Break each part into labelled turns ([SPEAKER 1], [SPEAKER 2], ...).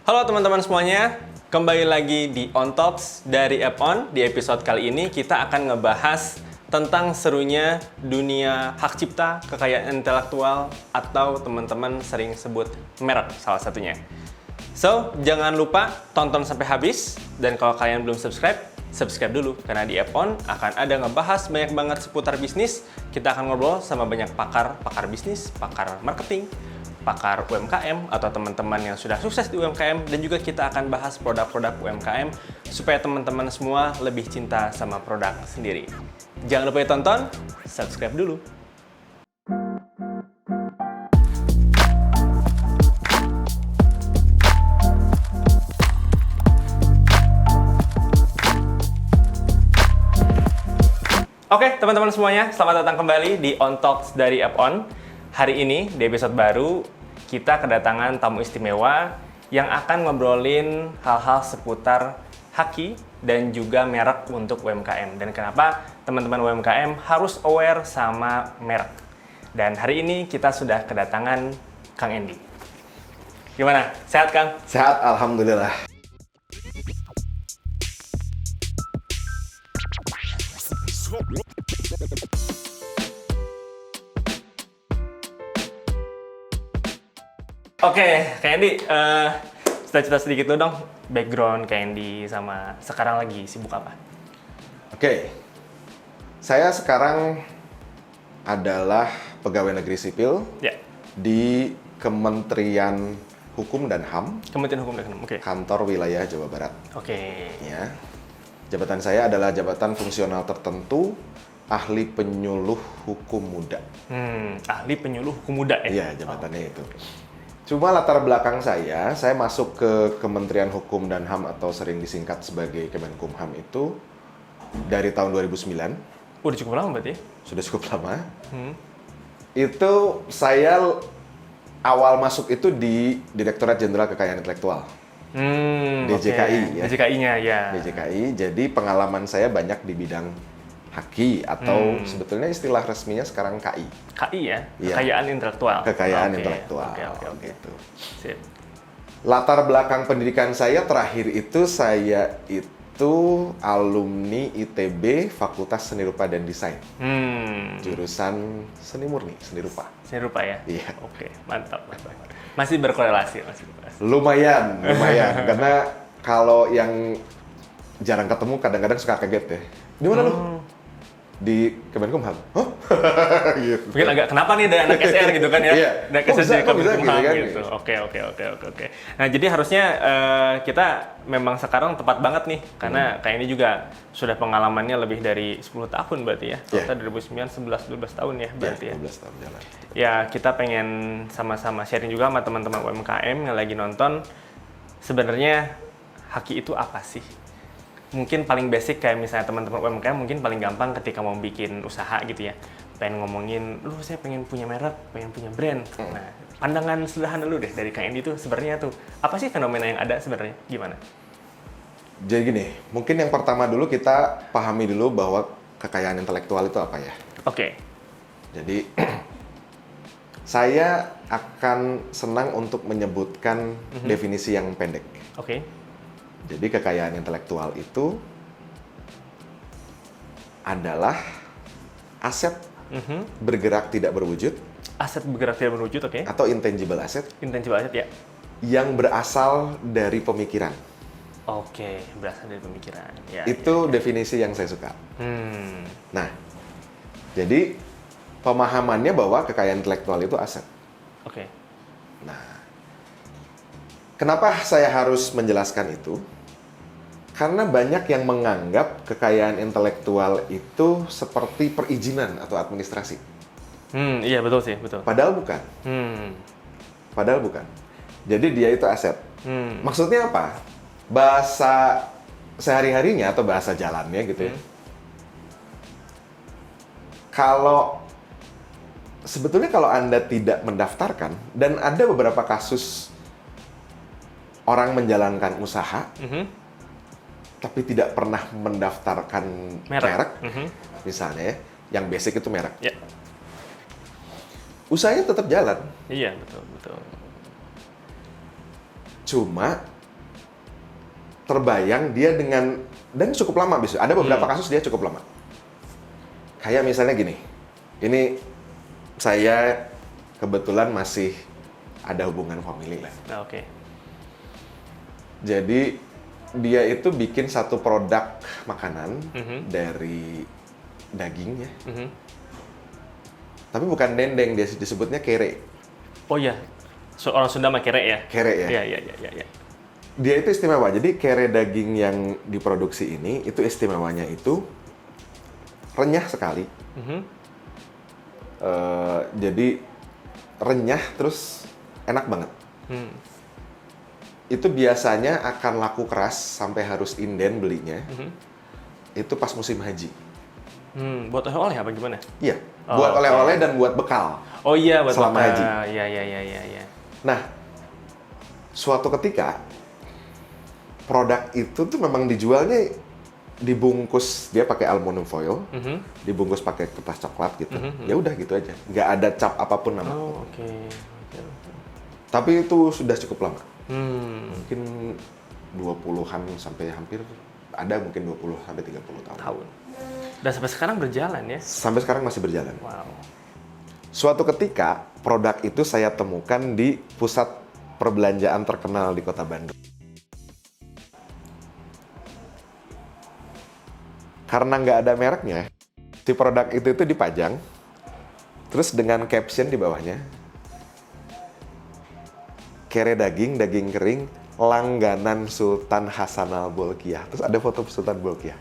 [SPEAKER 1] Halo teman-teman semuanya, kembali lagi di On Talks dari App On. Di episode kali ini kita akan ngebahas tentang serunya dunia hak cipta, kekayaan intelektual, atau teman-teman sering sebut merek salah satunya. So, jangan lupa tonton sampai habis, dan kalau kalian belum subscribe dulu, karena di App On akan ada ngebahas banyak banget seputar bisnis. Kita akan ngobrol sama banyak pakar bisnis, pakar marketing, pakar UMKM atau teman-teman yang sudah sukses di UMKM, dan juga kita akan bahas produk-produk UMKM supaya teman-teman semua lebih cinta sama produk sendiri. Jangan lupa ditonton, subscribe dulu. Oke, teman-teman semuanya, selamat datang kembali di On Talks dari App On. Hari ini, di episode baru, kita kedatangan tamu istimewa yang akan ngobrolin hal-hal seputar haki dan juga merek untuk UMKM. Dan kenapa teman-teman UMKM harus aware sama merek. Dan hari ini kita sudah kedatangan Kang Andy. Gimana? Sehat, Kang?
[SPEAKER 2] Sehat, alhamdulillah.
[SPEAKER 1] Oke, Kak Andy, cerita-cerita sedikit dulu dong, background Kak Andy sama sekarang lagi sibuk apa?
[SPEAKER 2] Oke, saya sekarang adalah pegawai negeri sipil
[SPEAKER 1] Ya,
[SPEAKER 2] di Kementerian Hukum dan HAM,
[SPEAKER 1] Kementerian Hukum dan HAM. Oke.
[SPEAKER 2] kantor wilayah Jawa Barat.
[SPEAKER 1] Oke.
[SPEAKER 2] Ya, jabatan saya adalah jabatan fungsional tertentu, ahli penyuluh hukum muda.
[SPEAKER 1] Ahli penyuluh hukum muda ya?
[SPEAKER 2] Iya, jabatannya itu. Cuma latar belakang saya masuk ke Kementerian Hukum dan HAM atau sering disingkat sebagai Kemenkumham itu dari tahun 2009.
[SPEAKER 1] Udah cukup lama berarti ya?
[SPEAKER 2] Sudah cukup lama. Itu saya awal masuk itu di Direktorat Jenderal Kekayaan Intelektual. DJKI ya.
[SPEAKER 1] DJKI-nya ya.
[SPEAKER 2] DJKI, jadi pengalaman saya banyak di bidang haki atau sebetulnya istilah resminya sekarang KI.
[SPEAKER 1] KI ya?
[SPEAKER 2] Iya.
[SPEAKER 1] Kekayaan intelektual.
[SPEAKER 2] Kekayaan
[SPEAKER 1] Oke.
[SPEAKER 2] intelektual.
[SPEAKER 1] Oke.
[SPEAKER 2] Gitu.
[SPEAKER 1] Sip.
[SPEAKER 2] Latar belakang pendidikan saya terakhir itu saya itu alumni ITB Fakultas Seni Rupa dan Desain. Jurusan seni murni, seni rupa.
[SPEAKER 1] Seni rupa ya?
[SPEAKER 2] Iya.
[SPEAKER 1] Oke, mantap. Masih berkorelasi.
[SPEAKER 2] Lumayan. Karena kalau yang jarang ketemu kadang-kadang suka kaget ya. Di mana lu? Di Kemenkumham. Hah? Gitu.
[SPEAKER 1] Mungkin agak kenapa nih dari anak SR gitu kan ya?
[SPEAKER 2] Iya.
[SPEAKER 1] Anak
[SPEAKER 2] Kok
[SPEAKER 1] SR
[SPEAKER 2] bisa,
[SPEAKER 1] jadi
[SPEAKER 2] kok bisa
[SPEAKER 1] Kemenkumham
[SPEAKER 2] gitu kan?
[SPEAKER 1] gitu. Oke. Nah, jadi harusnya kita memang sekarang tepat banget nih karena kayak ini juga sudah pengalamannya lebih dari 10 tahun berarti ya.
[SPEAKER 2] Iya.
[SPEAKER 1] Kita 2009 11 12 tahun ya berarti ya.
[SPEAKER 2] 12 tahun jalan.
[SPEAKER 1] Ya, kita pengen sama-sama sharing juga sama teman-teman UMKM yang lagi nonton. Sebenarnya haki itu apa sih? Mungkin paling basic kayak misalnya teman-teman UMKM mungkin paling gampang ketika mau bikin usaha gitu ya. Pengen ngomongin, saya pengen punya merek, pengen punya brand. Nah, pandangan sederhana lu deh dari Kang Andy tuh sebenarnya tuh, apa sih fenomena yang ada sebenarnya? Gimana?
[SPEAKER 2] Jadi gini, mungkin yang pertama dulu kita pahami dulu bahwa kekayaan intelektual itu apa ya.
[SPEAKER 1] Oke.
[SPEAKER 2] Jadi saya akan senang untuk menyebutkan definisi yang pendek.
[SPEAKER 1] Oke.
[SPEAKER 2] Jadi kekayaan intelektual itu adalah aset bergerak tidak berwujud
[SPEAKER 1] Aset bergerak tidak berwujud, oke.
[SPEAKER 2] atau intangible asset
[SPEAKER 1] Intangible aset ya.
[SPEAKER 2] yang berasal dari pemikiran.
[SPEAKER 1] Oke, berasal dari pemikiran. Ya,
[SPEAKER 2] Itu definisi yang saya suka.
[SPEAKER 1] Hmm.
[SPEAKER 2] Nah, jadi pemahamannya bahwa kekayaan intelektual itu aset.
[SPEAKER 1] Oke.
[SPEAKER 2] Nah, kenapa saya harus menjelaskan itu? Karena banyak yang menganggap kekayaan intelektual itu seperti perizinan atau administrasi.
[SPEAKER 1] Iya betul sih, betul.
[SPEAKER 2] Padahal bukan. Padahal bukan. Jadi dia itu aset. Maksudnya apa? Bahasa sehari-harinya atau bahasa jalannya gitu ya. Sebetulnya kalau Anda tidak mendaftarkan, dan ada beberapa kasus orang menjalankan usaha, tapi tidak pernah mendaftarkan merek, misalnya ya, yang basic itu merek.
[SPEAKER 1] Ya.
[SPEAKER 2] Usahanya tetap jalan.
[SPEAKER 1] Iya, betul.
[SPEAKER 2] Cuma terbayang dia dengan, dan cukup lama bisa. Ada beberapa kasus dia cukup lama. Kayak misalnya gini, ini saya kebetulan masih ada hubungan family lah.
[SPEAKER 1] Oke.
[SPEAKER 2] Jadi dia itu bikin satu produk makanan dari daging ya. Tapi bukan dendeng, dia disebutnya kere.
[SPEAKER 1] Oh iya, orang Sunda mah kere ya?
[SPEAKER 2] Kere ya.
[SPEAKER 1] Iya.
[SPEAKER 2] Dia itu istimewa. Jadi kere daging yang diproduksi ini, itu istimewanya itu renyah sekali. Jadi renyah terus enak banget. Itu biasanya akan laku keras sampai harus inden belinya. Itu pas musim haji.
[SPEAKER 1] Buat oleh-oleh apa gimana?
[SPEAKER 2] Iya, buat oleh-oleh dan buat bekal.
[SPEAKER 1] Oh iya, buat
[SPEAKER 2] selama
[SPEAKER 1] bekal.
[SPEAKER 2] haji.
[SPEAKER 1] Iya.
[SPEAKER 2] Nah, suatu ketika produk itu tuh memang dijualnya dibungkus, dia pakai aluminium foil, dibungkus pakai kertas coklat gitu. Ya udah gitu aja, nggak ada cap apapun nama.
[SPEAKER 1] Oh, oke.
[SPEAKER 2] Tapi itu sudah cukup lama. Mungkin 20-an sampai hampir ada mungkin 20 sampai 30 tahun.
[SPEAKER 1] Dan sampai sekarang berjalan ya?
[SPEAKER 2] Sampai sekarang masih berjalan.
[SPEAKER 1] Wow.
[SPEAKER 2] Suatu ketika produk itu saya temukan di pusat perbelanjaan terkenal di Kota Bandung. Karena nggak ada mereknya, si produk itu dipajang, terus dengan caption di bawahnya, kere daging kering, langganan Sultan Hasanal Bolkiah. Terus ada foto Sultan Bolkiah.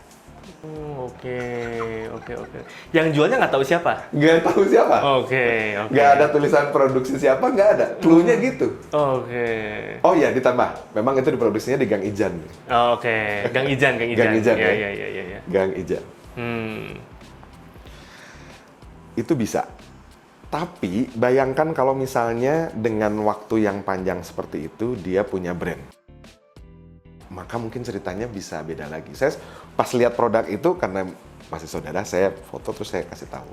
[SPEAKER 1] Oke. Yang jualnya nggak tahu siapa?
[SPEAKER 2] Nggak tahu siapa.
[SPEAKER 1] Oke.
[SPEAKER 2] Nggak ada tulisan produksi siapa, nggak ada. Clue-nya gitu.
[SPEAKER 1] Oke.
[SPEAKER 2] Oh iya, ditambah. Memang itu diproduksinya di Gang Ijan.
[SPEAKER 1] Oke. Gang Ijan.
[SPEAKER 2] Gang Ijan, ya.
[SPEAKER 1] Iya.
[SPEAKER 2] Gang Ijan. Itu bisa. Tapi bayangkan kalau misalnya dengan waktu yang panjang seperti itu, dia punya brand. Maka mungkin ceritanya bisa beda lagi. Saya pas lihat produk itu, karena masih saudara, saya foto terus saya kasih tahu.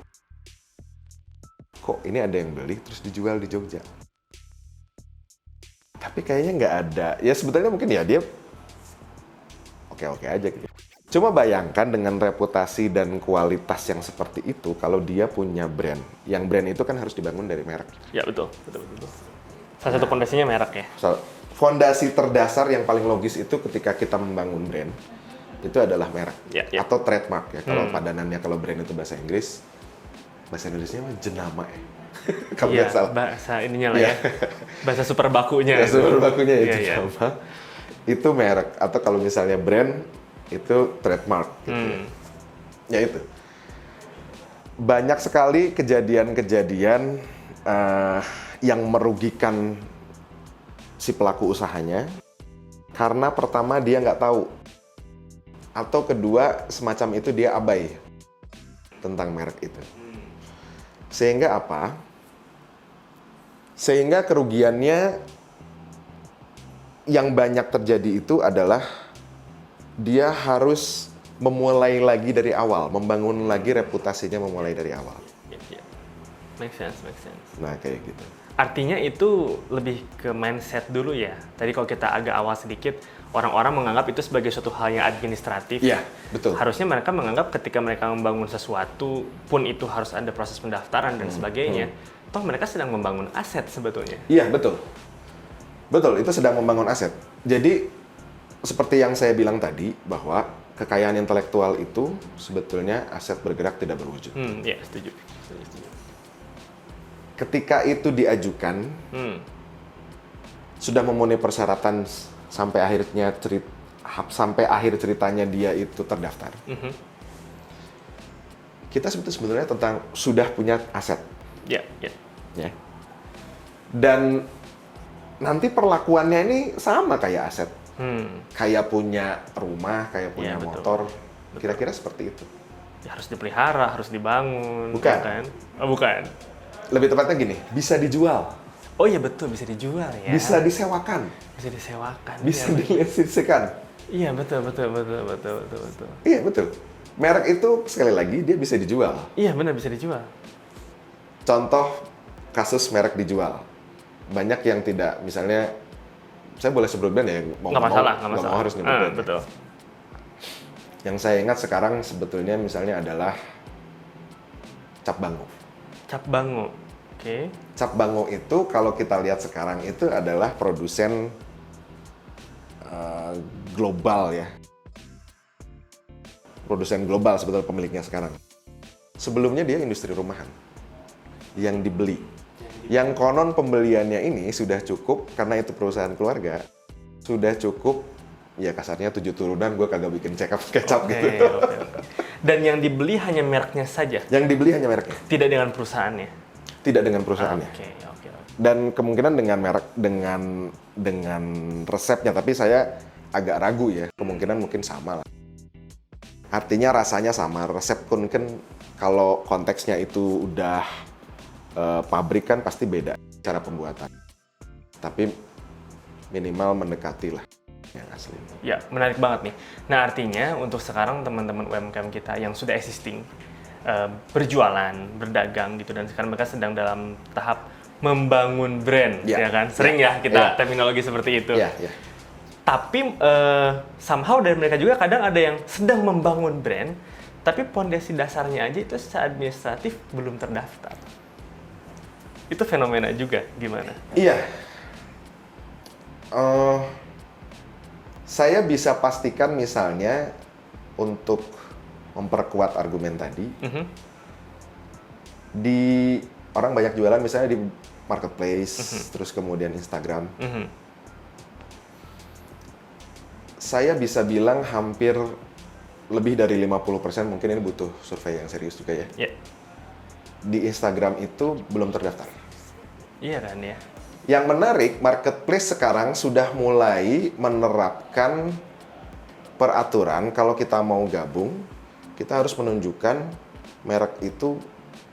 [SPEAKER 2] Kok ini ada yang beli terus dijual di Jogja? Tapi kayaknya nggak ada. Ya sebetulnya mungkin ya dia oke-oke aja gitu. Cuma bayangkan dengan reputasi dan kualitas yang seperti itu, kalau dia punya brand. Yang brand itu kan harus dibangun dari merek.
[SPEAKER 1] Ya betul. Salah satu fondasinya merek ya?
[SPEAKER 2] Fondasi terdasar yang paling logis itu ketika kita membangun brand, itu adalah merek.
[SPEAKER 1] Ya.
[SPEAKER 2] Atau trademark ya. Kalau padanannya, kalau brand itu bahasa Inggris, bahasa Indonesia mah jenama ya. Kamu nggak salah.
[SPEAKER 1] Bahasa ininya lah ya. Bahasa super bakunya.
[SPEAKER 2] Bahasa super bakunya itu
[SPEAKER 1] Iya.
[SPEAKER 2] jenama. Itu merek. Atau kalau misalnya brand, itu trademark. Gitu. Ya itu. Banyak sekali kejadian-kejadian yang merugikan si pelaku usahanya, karena pertama dia nggak tahu, atau kedua semacam itu dia abai tentang merek itu. Sehingga apa? Sehingga kerugiannya yang banyak terjadi itu adalah dia harus memulai lagi dari awal, membangun lagi reputasinya, memulai dari awal.
[SPEAKER 1] Iya. Make sense.
[SPEAKER 2] Nah, kayak gitu.
[SPEAKER 1] Artinya itu lebih ke mindset dulu ya. Tadi kalau kita agak awal sedikit, orang-orang menganggap itu sebagai suatu hal yang administratif.
[SPEAKER 2] Iya, betul.
[SPEAKER 1] Harusnya mereka menganggap ketika mereka membangun sesuatu, pun itu harus ada proses pendaftaran dan sebagainya. Toh mereka sedang membangun aset sebetulnya.
[SPEAKER 2] Iya, betul. Betul, itu sedang membangun aset. Jadi, seperti yang saya bilang tadi, bahwa kekayaan intelektual itu sebetulnya aset bergerak tidak berwujud.
[SPEAKER 1] Iya, setuju.
[SPEAKER 2] Ketika itu diajukan, sudah memenuhi persyaratan sampai akhir ceritanya dia itu terdaftar. Kita sebenarnya tentang sudah punya aset.
[SPEAKER 1] Iya.
[SPEAKER 2] Ya. Dan nanti perlakuannya ini sama kayak aset. Kayak punya rumah, kayak punya motor. Kira-kira seperti itu.
[SPEAKER 1] Ya, harus dipelihara, harus dibangun.
[SPEAKER 2] Bukan.
[SPEAKER 1] Kan? Oh, bukan.
[SPEAKER 2] Lebih tepatnya gini, bisa dijual.
[SPEAKER 1] Oh iya betul, bisa dijual ya.
[SPEAKER 2] Bisa disewakan.
[SPEAKER 1] Bisa disewakan.
[SPEAKER 2] Bisa
[SPEAKER 1] ya,
[SPEAKER 2] dilisensikan.
[SPEAKER 1] Iya betul.
[SPEAKER 2] Iya betul. Merek itu sekali lagi dia bisa dijual.
[SPEAKER 1] Iya benar, bisa dijual.
[SPEAKER 2] Contoh kasus merek dijual. Banyak yang tidak, misalnya saya boleh sebut brand ya,
[SPEAKER 1] Nggak masalah.
[SPEAKER 2] mau harus nyebut brand.
[SPEAKER 1] Betul.
[SPEAKER 2] Yang saya ingat sekarang sebetulnya misalnya adalah Cap Bango.
[SPEAKER 1] Cap Bango. Oke.
[SPEAKER 2] Cap Bango itu kalau kita lihat sekarang itu adalah produsen global ya. Produsen global sebetulnya pemiliknya sekarang. Sebelumnya dia industri rumahan yang dibeli. Yang konon pembeliannya ini sudah cukup karena itu perusahaan keluarga. Sudah cukup ya kasarnya 7 turunan gue kagak bikin check up kecap gitu.
[SPEAKER 1] Oke. Dan yang dibeli hanya mereknya saja?
[SPEAKER 2] Yang dibeli hanya mereknya.
[SPEAKER 1] Tidak dengan perusahaannya?
[SPEAKER 2] Tidak dengan perusahaannya.
[SPEAKER 1] Oke.
[SPEAKER 2] Dan kemungkinan dengan merek, dengan resepnya, tapi saya agak ragu ya, kemungkinan mungkin sama lah. Artinya rasanya sama, resep pun kan kalau konteksnya itu udah pabrik kan pasti beda cara pembuatan. Tapi minimal mendekati lah yang asli.
[SPEAKER 1] Ya, menarik banget nih. Nah, artinya untuk sekarang teman-teman UMKM kita yang sudah existing, berjualan, berdagang gitu, dan sekarang mereka sedang dalam tahap membangun brand, ya kan? Sering ya kita terminologi seperti itu. Tapi somehow dari mereka juga kadang ada yang sedang membangun brand, tapi pondasi dasarnya aja itu secara administratif belum terdaftar. Itu fenomena juga, gimana?
[SPEAKER 2] Iya. Saya bisa pastikan misalnya untuk memperkuat argumen tadi, di orang banyak jualan misalnya di marketplace, terus kemudian Instagram. Saya bisa bilang hampir lebih dari 50%, mungkin ini butuh survei yang serius juga ya. Di Instagram itu belum terdaftar.
[SPEAKER 1] Iya kan ya.
[SPEAKER 2] Yang menarik, marketplace sekarang sudah mulai menerapkan peraturan kalau kita mau gabung, kita harus menunjukkan merek itu,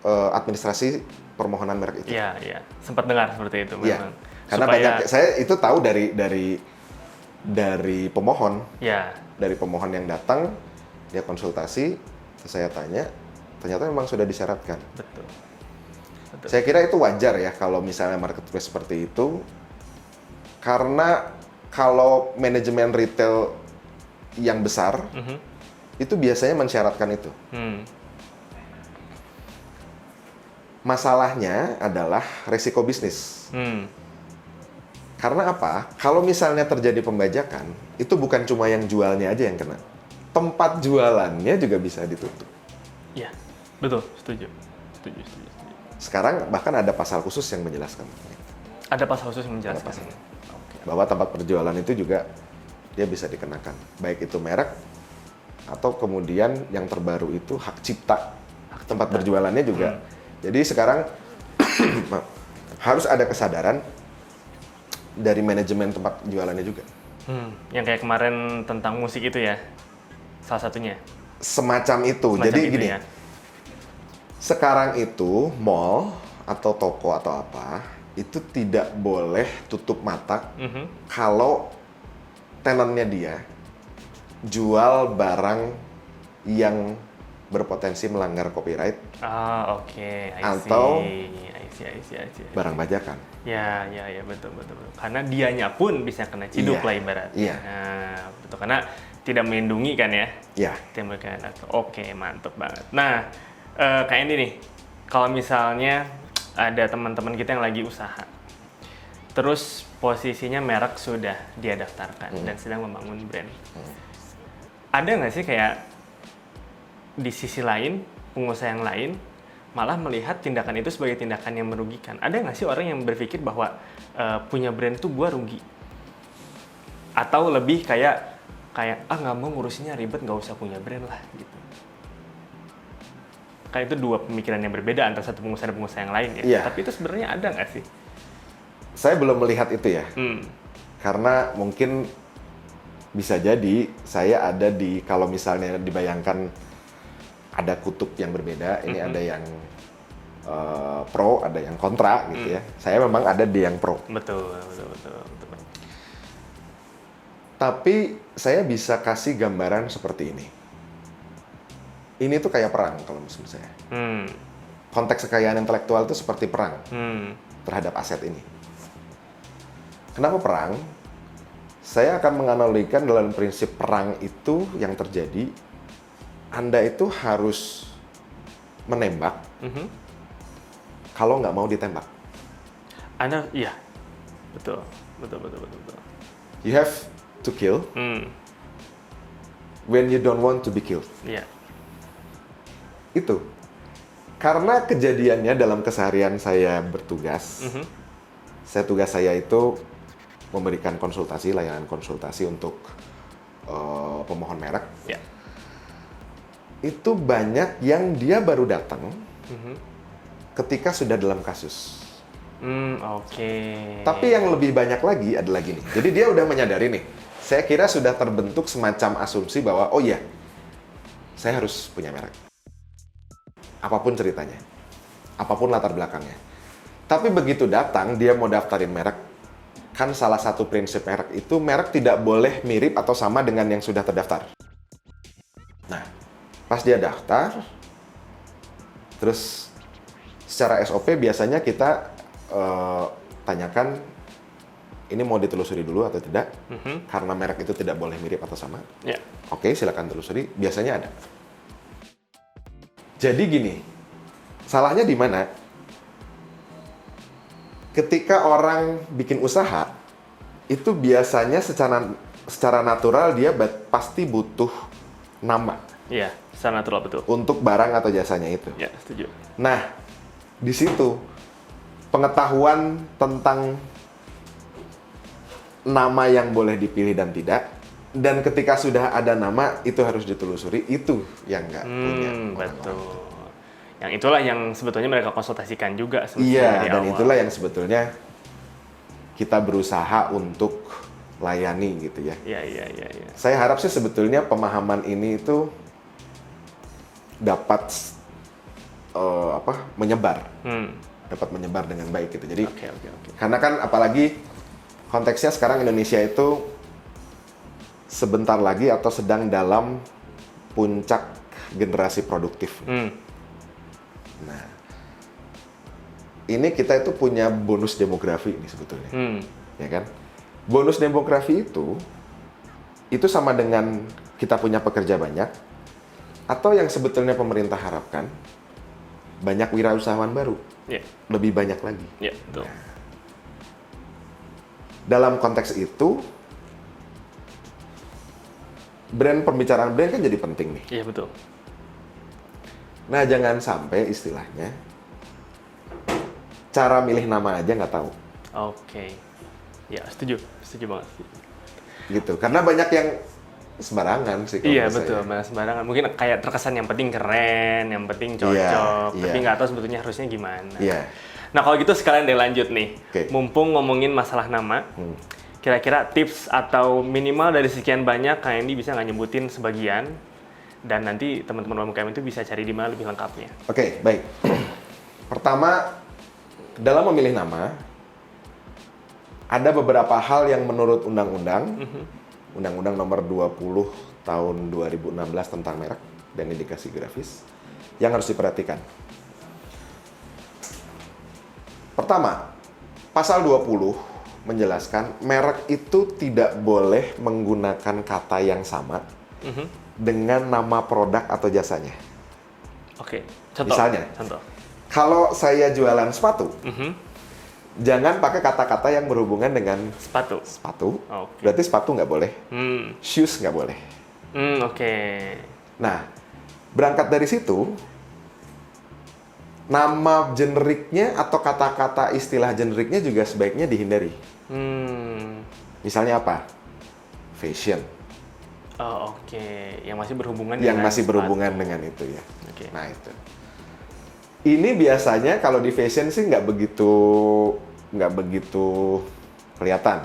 [SPEAKER 2] administrasi permohonan merek itu.
[SPEAKER 1] Iya. Sempat dengar seperti itu memang.
[SPEAKER 2] Karena banyak, saya itu tahu dari pemohon. Dari pemohon yang datang, dia konsultasi, saya tanya, ternyata memang sudah disyaratkan.
[SPEAKER 1] Betul.
[SPEAKER 2] Saya kira itu wajar ya kalau misalnya marketplace seperti itu, karena kalau manajemen retail yang besar itu biasanya mensyaratkan itu. Masalahnya adalah resiko bisnis. Karena apa? Kalau misalnya terjadi pembajakan, itu bukan cuma yang jualnya aja yang kena. Tempat jualannya juga bisa ditutup.
[SPEAKER 1] Iya, betul, setuju.
[SPEAKER 2] Sekarang bahkan ada pasal khusus yang menjelaskan.
[SPEAKER 1] Ada pasal khusus yang menjelaskan.
[SPEAKER 2] Bahwa tempat perjualan itu juga dia bisa dikenakan. Baik itu merek, atau kemudian yang terbaru itu hak cipta. Tempat berjualannya juga. Jadi sekarang harus ada kesadaran dari manajemen tempat jualannya juga.
[SPEAKER 1] Yang kayak kemarin tentang musik itu ya, salah satunya.
[SPEAKER 2] Semacam itu. Jadi gini, ya. Sekarang itu mall atau toko atau apa itu tidak boleh tutup mata kalau tenannya dia jual barang yang berpotensi melanggar copyright.
[SPEAKER 1] Oke.
[SPEAKER 2] Atau
[SPEAKER 1] I see.
[SPEAKER 2] barang bajakan.
[SPEAKER 1] Ya, betul. Karena dianya pun bisa kena ciduk lah ibaratnya.
[SPEAKER 2] Iya.
[SPEAKER 1] Betul, karena tidak melindungi kan ya.
[SPEAKER 2] Iya.
[SPEAKER 1] Oke, mantap banget. Nah, kayak ini nih, kalau misalnya ada teman-teman kita yang lagi usaha, terus posisinya merek sudah dia daftarkan dan sedang membangun brand. Ada nggak sih kayak di sisi lain, pengusaha yang lain malah melihat tindakan itu sebagai tindakan yang merugikan? Ada nggak sih orang yang berpikir bahwa punya brand tuh gua rugi? Atau lebih kayak nggak mau ngurusinnya ribet, nggak usah punya brand lah gitu. Kan itu dua pemikiran yang berbeda antara satu pengusaha dan pengusaha yang lain ya.
[SPEAKER 2] Iya.
[SPEAKER 1] Tapi itu sebenarnya ada nggak sih?
[SPEAKER 2] Saya belum melihat itu ya. Karena mungkin bisa jadi saya ada di, kalau misalnya dibayangkan ada kutub yang berbeda, ini ada yang pro, ada yang kontra gitu ya. Saya memang ada di yang pro.
[SPEAKER 1] Betul.
[SPEAKER 2] Tapi saya bisa kasih gambaran seperti ini. Ini tuh kayak perang kalau menurut saya. Konteks kekayaan intelektual itu seperti perang terhadap aset ini. Kenapa perang? Saya akan menganalogikan dalam prinsip perang itu yang terjadi, Anda itu harus menembak kalau nggak mau ditembak.
[SPEAKER 1] Anda, iya, betul.
[SPEAKER 2] You have to kill when you don't want to be killed.
[SPEAKER 1] Iya.
[SPEAKER 2] Itu. Karena kejadiannya dalam keseharian saya bertugas, tugas saya itu memberikan konsultasi, layanan konsultasi untuk pemohon merek.
[SPEAKER 1] Iya.
[SPEAKER 2] Itu banyak yang dia baru datang ketika sudah dalam kasus.
[SPEAKER 1] Oke.
[SPEAKER 2] Tapi yang lebih banyak lagi adalah gini. Jadi dia udah menyadari nih. Saya kira sudah terbentuk semacam asumsi bahwa, oh iya, saya harus punya merek. Apapun ceritanya. Apapun latar belakangnya. Tapi begitu datang, dia mau daftarin merek. Kan salah satu prinsip merek itu, merek tidak boleh mirip atau sama dengan yang sudah terdaftar. Nah, pas dia daftar, terus secara SOP biasanya kita tanyakan, ini mau ditelusuri dulu atau tidak, karena merek itu tidak boleh mirip atau sama.
[SPEAKER 1] Yeah.
[SPEAKER 2] Oke, silakan telusuri, biasanya ada. Jadi gini, salahnya di mana? Ketika orang bikin usaha, itu biasanya secara natural dia pasti butuh nama.
[SPEAKER 1] Iya, secara natural betul.
[SPEAKER 2] Untuk barang atau jasanya itu.
[SPEAKER 1] Ya, setuju.
[SPEAKER 2] Nah, di situ pengetahuan tentang nama yang boleh dipilih dan tidak, dan ketika sudah ada nama itu harus ditelusuri, itu yang nggak punya orang-orang.
[SPEAKER 1] Betul. Yang itulah yang sebetulnya mereka konsultasikan juga
[SPEAKER 2] Iya,
[SPEAKER 1] di
[SPEAKER 2] dan
[SPEAKER 1] awal.
[SPEAKER 2] itulah yang sebetulnya kita berusaha untuk layani gitu ya.
[SPEAKER 1] Iya.
[SPEAKER 2] Saya harap sih sebetulnya pemahaman ini itu dapat menyebar. Dapat menyebar dengan baik gitu. Jadi
[SPEAKER 1] Oke.
[SPEAKER 2] karena kan apalagi konteksnya sekarang Indonesia itu sebentar lagi atau sedang dalam puncak generasi produktif. Nah, ini kita itu punya bonus demografi ini sebetulnya, ya kan? Bonus demografi itu sama dengan kita punya pekerja banyak, atau yang sebetulnya pemerintah harapkan banyak wirausahawan baru, lebih banyak lagi.
[SPEAKER 1] Iya, betul.
[SPEAKER 2] Dalam konteks itu, pembicaraan brand kan jadi penting nih.
[SPEAKER 1] Iya, betul.
[SPEAKER 2] Nah, jangan sampai istilahnya cara milih nama aja nggak tahu.
[SPEAKER 1] Oke. Ya, setuju banget.
[SPEAKER 2] Gitu, karena banyak yang sembarangan sih.
[SPEAKER 1] Iya, betul, banyak sembarangan. Mungkin kayak terkesan yang penting keren, yang penting cocok,
[SPEAKER 2] Iya.
[SPEAKER 1] tapi nggak tahu sebetulnya harusnya gimana.
[SPEAKER 2] Iya.
[SPEAKER 1] Nah, kalau gitu sekalian deh lanjut nih.
[SPEAKER 2] Oke.
[SPEAKER 1] Mumpung ngomongin masalah nama, kira-kira tips atau minimal dari sekian banyak, Kak Andy bisa nggak nyebutin sebagian, dan nanti teman-teman UMKM itu bisa cari di mana lebih lengkapnya.
[SPEAKER 2] Oke, baik. Pertama, dalam memilih nama, ada beberapa hal yang menurut Undang-Undang Nomor 20 Tahun 2016 tentang merek dan indikasi grafis yang harus diperhatikan. Pertama, Pasal 20 menjelaskan merek itu tidak boleh menggunakan kata yang sama dengan nama produk atau jasanya.
[SPEAKER 1] Oke, contoh.
[SPEAKER 2] Misalnya,
[SPEAKER 1] Contoh.
[SPEAKER 2] kalau saya jualan sepatu, jangan pakai kata-kata yang berhubungan dengan
[SPEAKER 1] Sepatu.
[SPEAKER 2] sepatu.
[SPEAKER 1] Oke.
[SPEAKER 2] Berarti sepatu nggak boleh, shoes nggak boleh.
[SPEAKER 1] Oke.
[SPEAKER 2] Nah, berangkat dari situ, nama generiknya atau kata-kata istilah generiknya juga sebaiknya dihindari. Misalnya apa? Fashion.
[SPEAKER 1] Oh, oke. Yang masih berhubungan
[SPEAKER 2] Yang
[SPEAKER 1] dengan
[SPEAKER 2] masih
[SPEAKER 1] sepatu.
[SPEAKER 2] berhubungan dengan itu ya.
[SPEAKER 1] Oke.
[SPEAKER 2] Nah itu. Ini biasanya kalau di fashion sih nggak begitu kelihatan.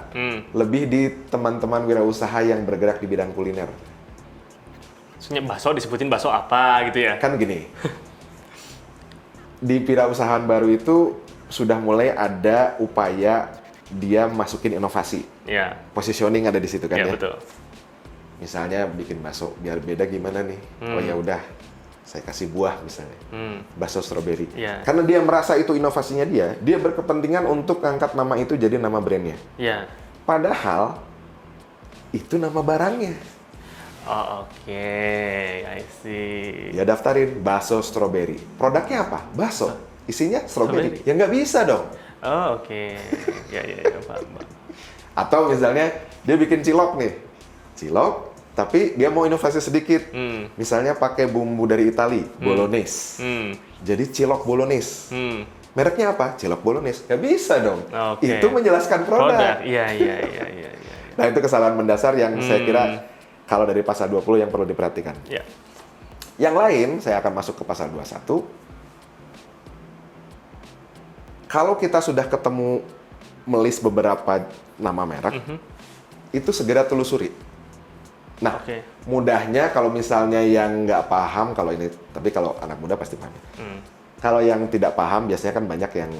[SPEAKER 2] Lebih di teman-teman wirausaha yang bergerak di bidang kuliner.
[SPEAKER 1] Maksudnya bakso disebutin bakso apa gitu ya?
[SPEAKER 2] Kan gini, di wirausahaan baru itu sudah mulai ada upaya dia masukin inovasi.
[SPEAKER 1] Iya.
[SPEAKER 2] Positioning ada di situ kan
[SPEAKER 1] Iya,
[SPEAKER 2] ya.
[SPEAKER 1] betul.
[SPEAKER 2] Misalnya bikin bakso biar beda gimana nih? Oh ya udah, saya kasih buah misalnya. Bakso stroberi.
[SPEAKER 1] Iya.
[SPEAKER 2] Karena dia merasa itu inovasinya dia berkepentingan untuk angkat nama itu jadi nama brandnya.
[SPEAKER 1] Iya.
[SPEAKER 2] Padahal itu nama barangnya.
[SPEAKER 1] Oh, oke. I see.
[SPEAKER 2] Dia daftarin bakso stroberi. Produknya apa? Bakso. Isinya stroberi.
[SPEAKER 1] Strawberry.
[SPEAKER 2] Ya nggak bisa dong.
[SPEAKER 1] Oh, oke. Ya, paham.
[SPEAKER 2] Atau misalnya dia bikin cilok nih. Cilok, tapi dia mau inovasi sedikit. Misalnya pakai bumbu dari Itali, bolognese. Jadi cilok bolognese. Mereknya apa? Cilok bolognese. Nggak bisa dong.
[SPEAKER 1] Oke.
[SPEAKER 2] Itu menjelaskan produk.
[SPEAKER 1] Iya.
[SPEAKER 2] Nah, itu kesalahan mendasar yang saya kira kalau dari pasal 20 yang perlu diperhatikan.
[SPEAKER 1] Ya.
[SPEAKER 2] Yang lain, saya akan masuk ke pasal 21. Kalau kita sudah ketemu melis beberapa nama merek, itu segera telusuri. Nah,
[SPEAKER 1] Oke.
[SPEAKER 2] mudahnya kalau misalnya yang nggak paham, kalau ini, tapi kalau anak muda pasti paham. Kalau yang tidak paham, biasanya kan banyak yang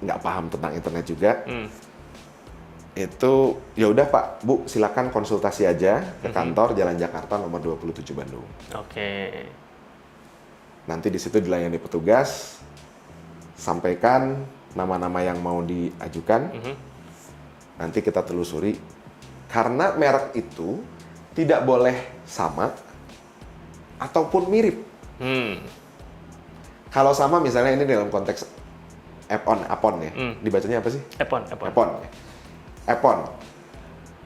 [SPEAKER 2] nggak paham tentang internet juga. Itu ya udah Pak, Bu, silakan konsultasi aja ke kantor Jalan Jakarta nomor 27 Bandung.
[SPEAKER 1] Oke.
[SPEAKER 2] Nanti di situ dilayani petugas, sampaikan nama-nama yang mau diajukan. Nanti kita telusuri. Karena merek itu tidak boleh sama ataupun mirip. Kalau sama misalnya ini dalam konteks Apon ya. Dibacanya apa sih?
[SPEAKER 1] Epon.
[SPEAKER 2] Apon.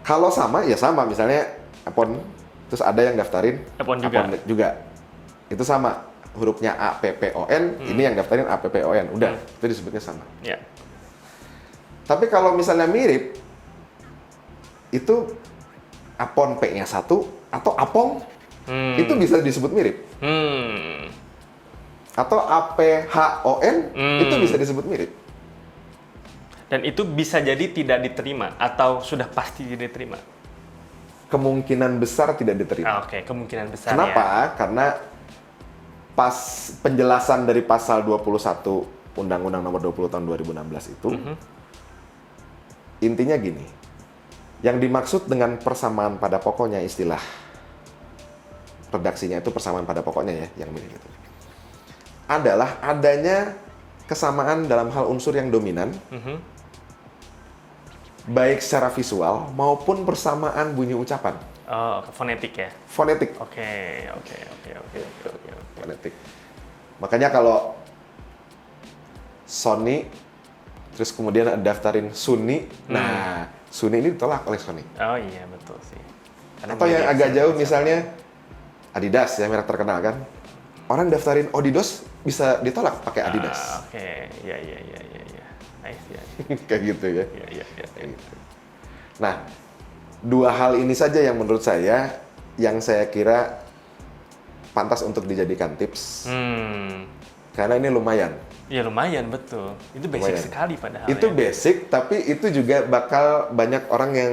[SPEAKER 2] Kalau sama ya sama, misalnya Apon terus ada yang daftarin
[SPEAKER 1] Apon juga.
[SPEAKER 2] juga. Itu sama. Hurufnya APPON, ini yang daftarin APPON. Udah, itu disebutnya sama.
[SPEAKER 1] Ya.
[SPEAKER 2] Tapi kalau misalnya mirip, itu Apon P-nya 1 atau Apong, itu bisa disebut mirip. Atau APHON, itu bisa disebut mirip.
[SPEAKER 1] Dan itu bisa jadi tidak diterima atau sudah pasti tidak diterima.
[SPEAKER 2] Kemungkinan besar tidak diterima.
[SPEAKER 1] Oke, kemungkinan besar.
[SPEAKER 2] Kenapa?
[SPEAKER 1] Ya.
[SPEAKER 2] Karena pas penjelasan dari pasal 21 Undang-Undang Nomor 20 Tahun 2016 itu, intinya gini, yang dimaksud dengan persamaan pada pokoknya, istilah redaksinya itu persamaan pada pokoknya ya, yang mirip itu, adalah adanya kesamaan dalam hal unsur yang dominan, baik secara visual maupun persamaan bunyi ucapan.
[SPEAKER 1] Oh, fonetik ya.
[SPEAKER 2] Fonetik.
[SPEAKER 1] Oke.
[SPEAKER 2] Fonetik. Makanya kalau Sony, terus kemudian daftarin Suni, nah Suni ini ditolak oleh Sony.
[SPEAKER 1] Oh iya, betul sih. Karena
[SPEAKER 2] Atau yang agak jauh
[SPEAKER 1] bisa.
[SPEAKER 2] misalnya Adidas ya, merek terkenal kan. Orang daftarin Adidas bisa ditolak pakai Adidas.
[SPEAKER 1] Oke. Iya. I see.
[SPEAKER 2] Kayak gitu ya.
[SPEAKER 1] Iya.
[SPEAKER 2] Kayak gitu. Nah, dua hal ini saja yang menurut saya yang saya kira pantas untuk dijadikan tips. Karena ini lumayan.
[SPEAKER 1] Ya lumayan, betul. Itu basic
[SPEAKER 2] Lumayan.
[SPEAKER 1] sekali padahal.
[SPEAKER 2] Itu
[SPEAKER 1] ya.
[SPEAKER 2] basic, tapi itu juga bakal banyak orang yang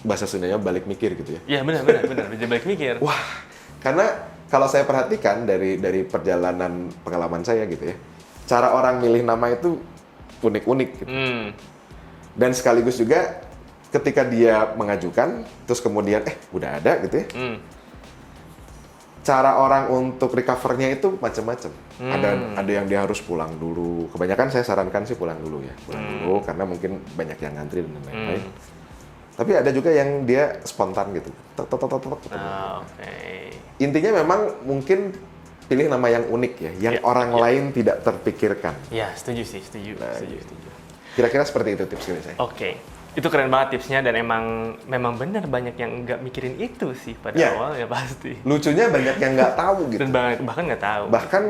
[SPEAKER 2] bahasa Sundanya balik mikir gitu ya.
[SPEAKER 1] Iya benar. Bisa balik mikir.
[SPEAKER 2] Wah, karena kalau saya perhatikan dari perjalanan pengalaman saya gitu ya, cara orang milih nama itu unik-unik gitu. Dan sekaligus juga ketika dia mengajukan, terus kemudian udah ada gitu ya. Cara orang untuk recover-nya itu macam-macam. Ada yang dia harus pulang dulu. Kebanyakan saya sarankan sih pulang dulu ya. Pulang dulu karena mungkin banyak yang ngantri dan lain-lain. Tapi ada juga yang dia spontan gitu. Tok.
[SPEAKER 1] Oke.
[SPEAKER 2] Intinya memang mungkin pilih nama yang unik ya, yang orang lain tidak terpikirkan.
[SPEAKER 1] Ya, setuju sih, setuju.
[SPEAKER 2] Kira-kira seperti itu tips dari saya.
[SPEAKER 1] Oke. Itu keren banget tipsnya dan memang benar banyak yang nggak mikirin itu sih pada awal ya pasti.
[SPEAKER 2] Lucunya banyak yang nggak tahu gitu.
[SPEAKER 1] Dan bahkan nggak tahu.
[SPEAKER 2] Bahkan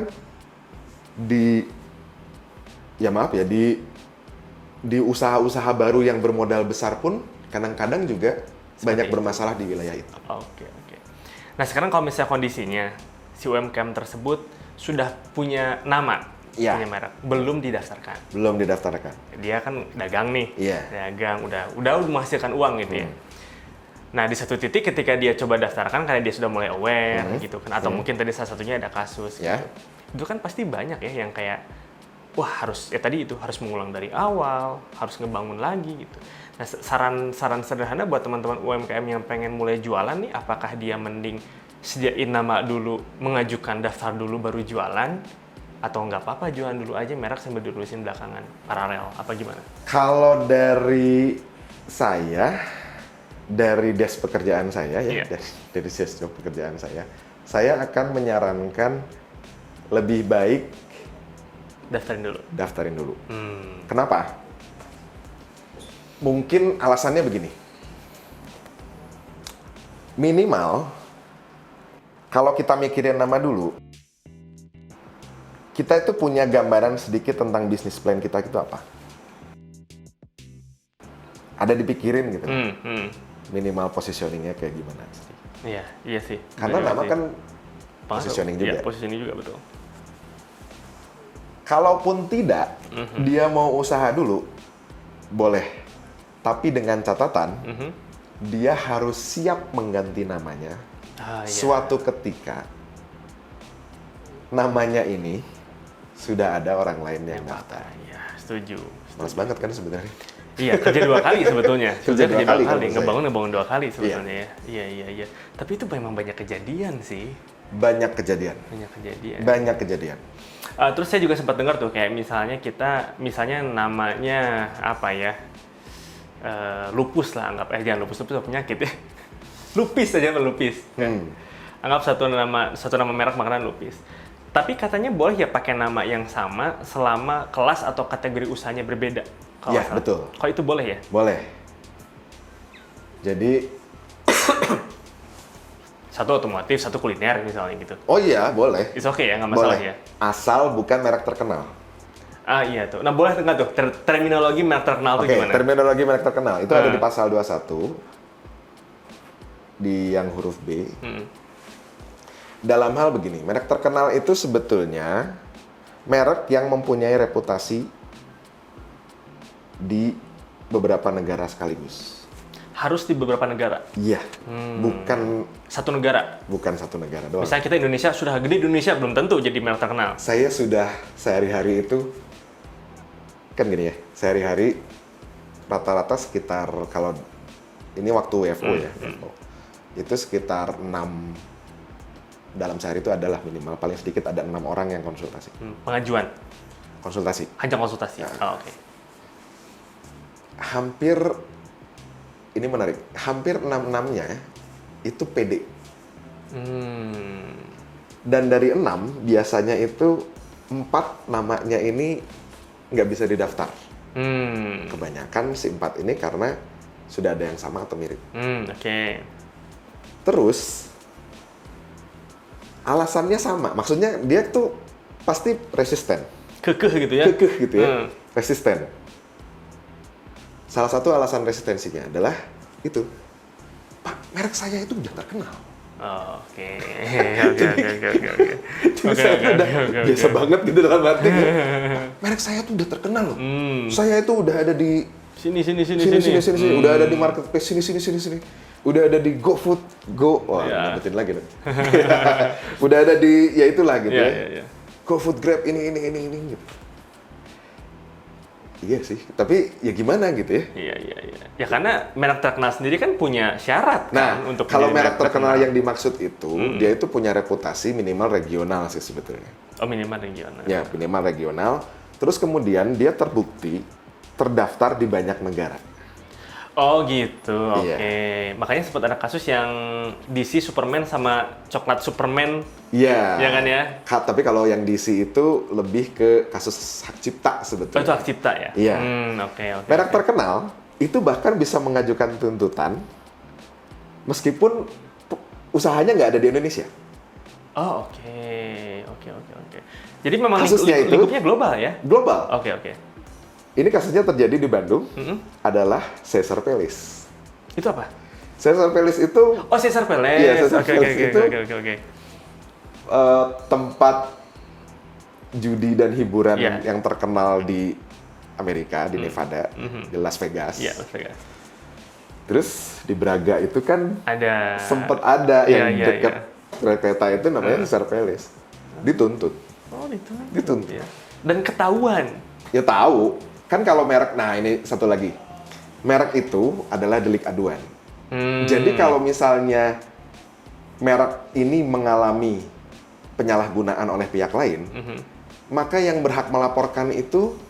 [SPEAKER 2] di usaha-usaha baru yang bermodal besar pun kadang-kadang juga banyak bermasalah di wilayah itu.
[SPEAKER 1] Oke. Nah sekarang kalau misalnya kondisinya si UMKM tersebut sudah punya nama, punya merek, belum didaftarkan.
[SPEAKER 2] Belum didaftarkan.
[SPEAKER 1] Dia kan dagang nih, dagang udah menghasilkan uang gitu ya. Nah di satu titik ketika dia coba daftarkan karena dia sudah mulai aware gitu kan, atau mungkin tadi salah satunya ada kasus. Gitu. Itu kan pasti banyak ya yang kayak wah harus harus mengulang dari awal, harus ngebangun lagi gitu. Nah, saran sederhana buat teman-teman UMKM yang pengen mulai jualan nih, apakah dia mending sediain nama dulu, mengajukan daftar dulu baru jualan, atau nggak apa-apa jualan dulu aja merek sambil diurusin belakangan, paralel, apa gimana?
[SPEAKER 2] Kalau dari Saya dari desk pekerjaan saya ya,
[SPEAKER 1] Iya.
[SPEAKER 2] dari desk job pekerjaan saya akan menyarankan lebih baik
[SPEAKER 1] Daftarin dulu.
[SPEAKER 2] daftarin dulu. Kenapa? Mungkin alasannya begini. Minimal, kalau kita mikirin nama dulu, kita itu punya gambaran sedikit tentang bisnis plan kita itu apa. Ada dipikirin gitu. Minimal positioningnya kayak gimana.
[SPEAKER 1] Iya sih.
[SPEAKER 2] Karena nama kan
[SPEAKER 1] Pengaruh.
[SPEAKER 2] positioning juga.
[SPEAKER 1] Iya, positioning juga betul.
[SPEAKER 2] Kalaupun tidak, dia mau usaha dulu, boleh. Tapi dengan catatan, dia harus siap mengganti namanya
[SPEAKER 1] Iya.
[SPEAKER 2] suatu ketika namanya ini sudah ada orang lain yang daftar.
[SPEAKER 1] Iya, setuju.
[SPEAKER 2] Males banget kan sebenarnya.
[SPEAKER 1] Iya, kerja 2 kali sebetulnya.
[SPEAKER 2] Kerja dua kali kan menurut saya.
[SPEAKER 1] Ngebangun 2 kali sebetulnya ya. Iya. Tapi itu memang banyak kejadian sih.
[SPEAKER 2] Banyak kejadian. Banyak kejadian.
[SPEAKER 1] Terus saya juga sempat dengar tuh kayak misalnya namanya apa ya? Lupus lah anggap. Jangan lupus apa penyakit ya. Lupis aja lupis. Anggap satu nama merek makanan lupis. Tapi katanya boleh ya pakai nama yang sama selama kelas atau kategori usahanya berbeda.
[SPEAKER 2] Iya, betul.
[SPEAKER 1] Kalau itu boleh ya?
[SPEAKER 2] Boleh. Jadi,
[SPEAKER 1] satu otomotif, satu kuliner misalnya gitu.
[SPEAKER 2] oh iya, boleh.
[SPEAKER 1] It's okay ya, nggak masalah
[SPEAKER 2] Boleh.
[SPEAKER 1] ya?
[SPEAKER 2] Asal bukan merek terkenal.
[SPEAKER 1] Iya tuh. Nah boleh nggak tuh terminologi merek terkenal tuh
[SPEAKER 2] Oke,
[SPEAKER 1] gimana?
[SPEAKER 2] terminologi merek terkenal. Itu ada di pasal 21, di yang huruf B. Dalam hal begini, merek terkenal itu sebetulnya merek yang mempunyai reputasi di beberapa negara sekaligus.
[SPEAKER 1] Harus di beberapa negara?
[SPEAKER 2] Iya, bukan
[SPEAKER 1] Satu negara?
[SPEAKER 2] satu negara doang.
[SPEAKER 1] Misalnya kita Indonesia, sudah gede di Indonesia, belum tentu jadi merek terkenal.
[SPEAKER 2] Saya sudah sehari-hari itu, kan gini ya, sehari-hari rata-rata sekitar, kalau ini waktu WFO ya, WFO, itu sekitar 6, dalam sehari itu adalah minimal, paling sedikit ada 6 orang yang konsultasi.
[SPEAKER 1] Pengajuan?
[SPEAKER 2] Konsultasi.
[SPEAKER 1] Ajang konsultasi? Oke.
[SPEAKER 2] Hampir, ini menarik, hampir 6-6-nya itu PD. Dan dari 6, biasanya itu 4 namanya ini nggak bisa didaftar. Kebanyakan si 4 ini karena sudah ada yang sama atau mirip.
[SPEAKER 1] Oke.
[SPEAKER 2] Terus, alasannya sama. Maksudnya dia tuh pasti resisten.
[SPEAKER 1] Kekeh gitu ya?
[SPEAKER 2] Kekeh gitu ya. Resisten. Salah satu alasan resistensinya adalah itu. Pak, merek saya itu udah terkenal.
[SPEAKER 1] Oke.
[SPEAKER 2] Jadi saya udah biasa banget gitu dalam arti. Merek saya tuh udah terkenal loh. Saya itu udah ada di
[SPEAKER 1] Sini.
[SPEAKER 2] Udah ada di marketplace sini. Udah ada di GoFood, wah, nyebutin lagi dong. Udah ada di, ya itulah gitu ya. GoFood, Grab, ini gitu. Iya sih, tapi ya gimana gitu ya.
[SPEAKER 1] Iya. Ya karena merek terkenal sendiri kan punya syarat
[SPEAKER 2] Nah,
[SPEAKER 1] kan untuk
[SPEAKER 2] kalau
[SPEAKER 1] menjadi
[SPEAKER 2] merek terkenal yang dimaksud itu, dia itu punya reputasi minimal regional sih sebetulnya.
[SPEAKER 1] Oh, minimal regional.
[SPEAKER 2] Ya, minimal regional. Terus kemudian dia terbukti terdaftar di banyak negara.
[SPEAKER 1] Oh gitu, oke.
[SPEAKER 2] Iya.
[SPEAKER 1] Makanya sempat ada kasus yang DC Superman sama coklat Superman.
[SPEAKER 2] Iya.
[SPEAKER 1] Ya kan ya?
[SPEAKER 2] Tapi kalau yang DC itu lebih ke kasus hak cipta
[SPEAKER 1] Oh,
[SPEAKER 2] sebetulnya.
[SPEAKER 1] itu hak cipta ya?
[SPEAKER 2] Iya.
[SPEAKER 1] Oke.
[SPEAKER 2] Merek terkenal itu bahkan bisa mengajukan tuntutan meskipun usahanya nggak ada di Indonesia.
[SPEAKER 1] Oh, oke. Jadi memang
[SPEAKER 2] Kasusnya itu
[SPEAKER 1] lingkupnya global ya?
[SPEAKER 2] Global.
[SPEAKER 1] Oke.
[SPEAKER 2] Ini kasusnya terjadi di Bandung, adalah Caesar Palace.
[SPEAKER 1] Itu apa?
[SPEAKER 2] Caesar Palace itu
[SPEAKER 1] Oh, Caesar Palace.
[SPEAKER 2] Iya, Caesar
[SPEAKER 1] Oke.
[SPEAKER 2] Palace itu
[SPEAKER 1] Oke.
[SPEAKER 2] tempat judi dan hiburan
[SPEAKER 1] Iya.
[SPEAKER 2] yang terkenal di Amerika, di Nevada, di Las Vegas.
[SPEAKER 1] Iya, Las Vegas.
[SPEAKER 2] Terus di Braga itu kan
[SPEAKER 1] Ada.
[SPEAKER 2] sempat ada yang
[SPEAKER 1] Iya.
[SPEAKER 2] dekat kereta itu namanya Caesar Palace. Dituntut.
[SPEAKER 1] Oh,
[SPEAKER 2] Dituntut.
[SPEAKER 1] ya. Dan ketahuan.
[SPEAKER 2] Ya tahu. Kan kalau merek, nah ini satu lagi. Merek itu adalah delik aduan. Jadi kalau misalnya merek ini mengalami penyalahgunaan oleh pihak lain, maka yang berhak melaporkan itu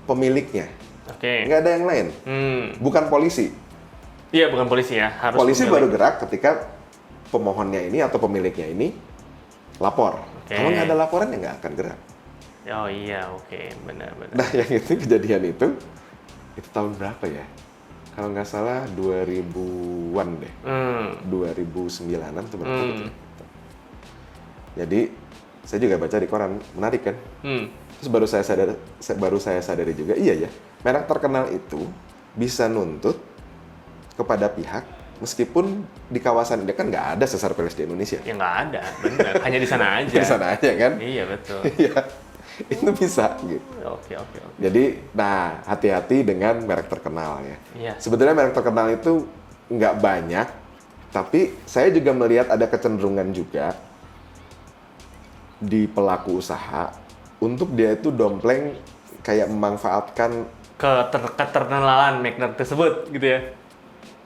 [SPEAKER 2] pemiliknya.
[SPEAKER 1] Oke.
[SPEAKER 2] Nggak ada yang lain. Bukan polisi.
[SPEAKER 1] Iya, bukan polisi ya. Harus
[SPEAKER 2] Polisi
[SPEAKER 1] pemilik.
[SPEAKER 2] baru gerak ketika pemohonnya ini atau pemiliknya ini lapor.
[SPEAKER 1] Oke.
[SPEAKER 2] Kalau nggak ada laporan ya nggak akan gerak.
[SPEAKER 1] Oh iya, oke, benar-benar.
[SPEAKER 2] Nah, yang itu kejadian itu tahun berapa ya? Kalau nggak salah 2000-an deh. 2009-an tuh berapa gitu. Jadi, saya juga baca di koran, menarik kan? Terus baru saya sadari juga, iya ya, merek terkenal itu bisa nuntut kepada pihak meskipun di kawasan dia kan nggak ada sesar peles di Indonesia.
[SPEAKER 1] Ya nggak ada, benar. Hanya di sana aja.
[SPEAKER 2] Di sana aja kan?
[SPEAKER 1] Iya, betul.
[SPEAKER 2] Iya, itu bisa gitu.
[SPEAKER 1] Oke.
[SPEAKER 2] Jadi, nah hati-hati dengan merek terkenal ya.
[SPEAKER 1] Iya.
[SPEAKER 2] Sebetulnya merek terkenal itu nggak banyak, tapi saya juga melihat ada kecenderungan juga di pelaku usaha untuk dia itu dompleng kayak memanfaatkan
[SPEAKER 1] Keterkenalan merek tersebut, gitu ya.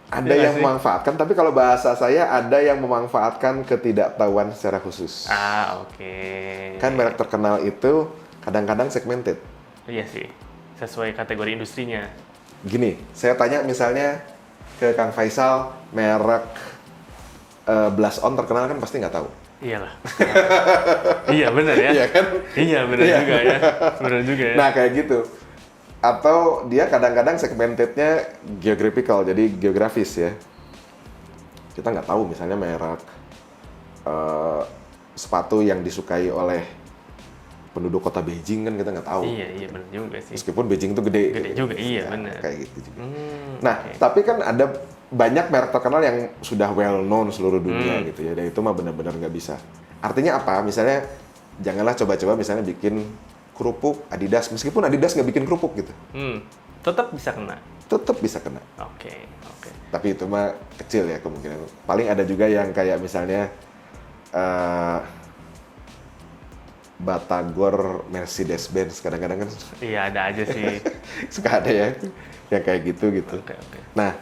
[SPEAKER 2] ada
[SPEAKER 1] Iya
[SPEAKER 2] yang
[SPEAKER 1] sih?
[SPEAKER 2] memanfaatkan, tapi kalau bahasa saya ada yang memanfaatkan ketidaktahuan secara khusus.
[SPEAKER 1] Oke.
[SPEAKER 2] Kan merek terkenal itu kadang-kadang segmented.
[SPEAKER 1] Iya sih, sesuai kategori industrinya.
[SPEAKER 2] Gini, saya tanya misalnya ke Kang Faisal, merek Blush On terkenal kan pasti nggak tahu.
[SPEAKER 1] Iyalah. Iya, benar ya.
[SPEAKER 2] Iya kan?
[SPEAKER 1] Iya, benar
[SPEAKER 2] Iya.
[SPEAKER 1] juga ya. Benar juga ya.
[SPEAKER 2] Nah, kayak gitu. Atau dia kadang-kadang segmented-nya geographical, jadi geografis ya. Kita nggak tahu misalnya merek sepatu yang disukai oleh penduduk kota Beijing kan kita nggak tahu.
[SPEAKER 1] Iya, benar juga sih.
[SPEAKER 2] Meskipun Beijing itu gede.
[SPEAKER 1] Gede juga, iya, benar.
[SPEAKER 2] Kayak gitu juga.
[SPEAKER 1] Nah,
[SPEAKER 2] Tapi kan ada banyak merek terkenal yang sudah well known seluruh dunia gitu ya. Dan itu mah benar-benar nggak bisa. Artinya apa? Misalnya janganlah coba-coba misalnya bikin kerupuk Adidas, meskipun Adidas nggak bikin kerupuk gitu,
[SPEAKER 1] tetap bisa kena.
[SPEAKER 2] tetap bisa kena.
[SPEAKER 1] Oke.
[SPEAKER 2] Tapi itu mah kecil ya kemungkinan. Paling ada juga yang kayak misalnya Batagor Mercedes-Benz kadang-kadang kan
[SPEAKER 1] Iya, ada aja sih.
[SPEAKER 2] suka ada ya yang kayak gitu.
[SPEAKER 1] Oke.
[SPEAKER 2] Nah,